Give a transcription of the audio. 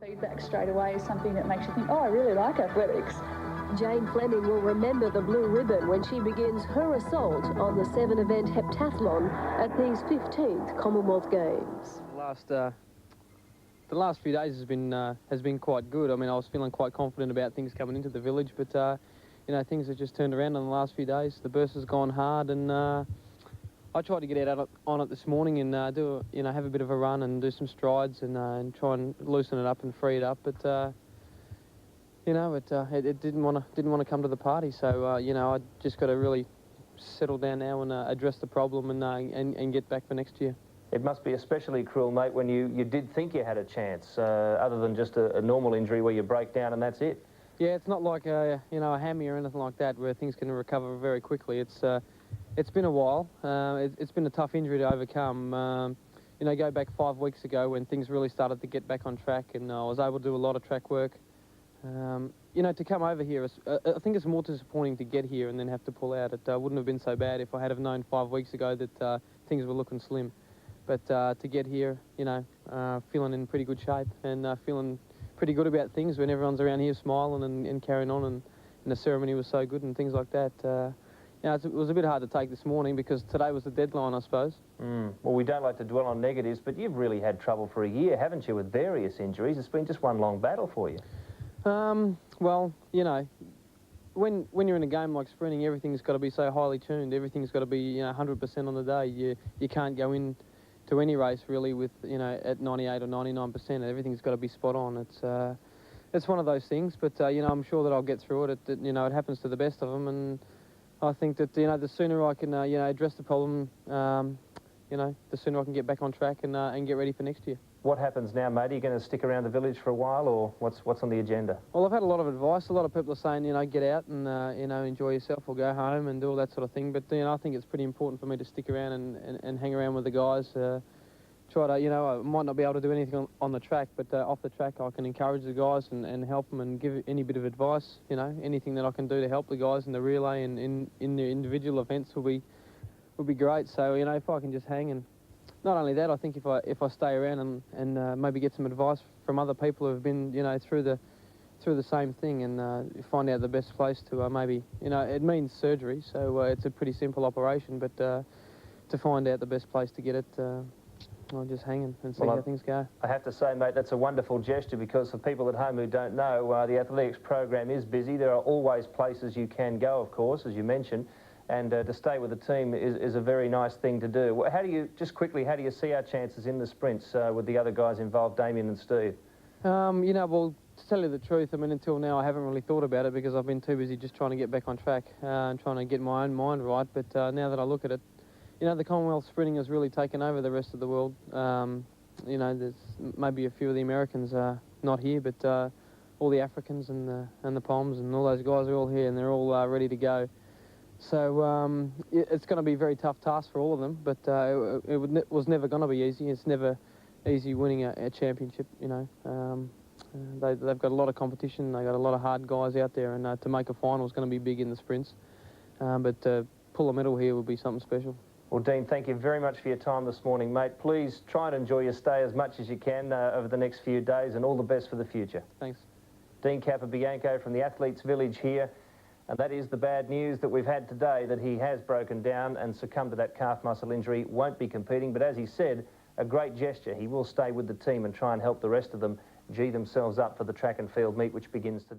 Feedback straight away is something that makes you think, oh, I really like athletics. Jane Flemming will remember the blue ribbon when she begins her assault on the 7-event heptathlon at these 15th Commonwealth Games. The last few days has been quite good. I mean, I was feeling quite confident about things coming into the village, but you know, things have just turned around in the last few days. The burst has gone hard, and I tried to get out on it this morning and have a bit of a run and do some strides and try and loosen it up and free it up. But it didn't want to come to the party. So I just got to really settle down now and address the problem and get back for next year. It must be especially cruel, mate, when you did think you had a chance, other than just a normal injury where you break down and that's it. Yeah, it's not like a hammy or anything like that where things can recover very quickly. It's been a while. It's been a tough injury to overcome. Go back 5 weeks ago when things really started to get back on track, and I was able to do a lot of track work. To come over here, I think it's more disappointing to get here and then have to pull out. It wouldn't have been so bad if I had have known 5 weeks ago that things were looking slim. But to get here, feeling in pretty good shape and feeling pretty good about things when everyone's around here smiling and carrying on, and the ceremony was so good and things like that. It was a bit hard to take this morning because today was the deadline, I suppose. Well, we don't like to dwell on negatives, but you've really had trouble for a year, haven't you, with various injuries? It's been just one long battle for you. Well, when you're in a game like sprinting, everything's got to be so highly tuned. Everything's got to be 100% on the day. You can't go in to any race really with at 98 or 99%. Everything's got to be spot on. It's one of those things, but I'm sure that I'll get through it. It happens to the best of them, and I think that the sooner I can address the problem, the sooner I can get back on track and get ready for next year. What happens now, mate? Are you going to stick around the village for a while, or what's on the agenda? Well, I've had a lot of advice. A lot of people are saying, get out and enjoy yourself or go home and do all that sort of thing. But I think it's pretty important for me to stick around and hang around with the guys. Try to, I might not be able to do anything on the track, but off the track I can encourage the guys and help them and give any bit of advice. Anything that I can do to help the guys in the relay and in the individual events will be great. So if I can just hang, and not only that, I think if I stay around and maybe get some advice from other people who have been through the same thing and find out the best place to maybe it means surgery, so it's a pretty simple operation, but to find out the best place to get it. I'll just hang and see how things go. I have to say, mate, that's a wonderful gesture, because for people at home who don't know, the athletics program is busy. There are always places you can go, of course, as you mentioned, and to stay with the team is a very nice thing to do. How do you see our chances in the sprints with the other guys involved, Damien and Steve? Well, to tell you the truth, until now I haven't really thought about it because I've been too busy just trying to get back on track and trying to get my own mind right. But now that I look at it, the Commonwealth sprinting has really taken over the rest of the world. There's maybe a few of the Americans not here, but all the Africans and the Poms and all those guys are all here, and they're all ready to go. So it's going to be a very tough task for all of them, but it was never going to be easy. It's never easy winning a championship. They've got a lot of competition. They've got a lot of hard guys out there, and to make a final is going to be big in the sprints. But to pull a medal here would be something special. Well, Dean, thank you very much for your time this morning, mate. Please try and enjoy your stay as much as you can over the next few days, and all the best for the future. Thanks. Dean Capobianco from the Athletes Village here, and that is the bad news that we've had today, that he has broken down and succumbed to that calf muscle injury, won't be competing, but as he said, a great gesture. He will stay with the team and try and help the rest of them G themselves up for the track and field meet, which begins today.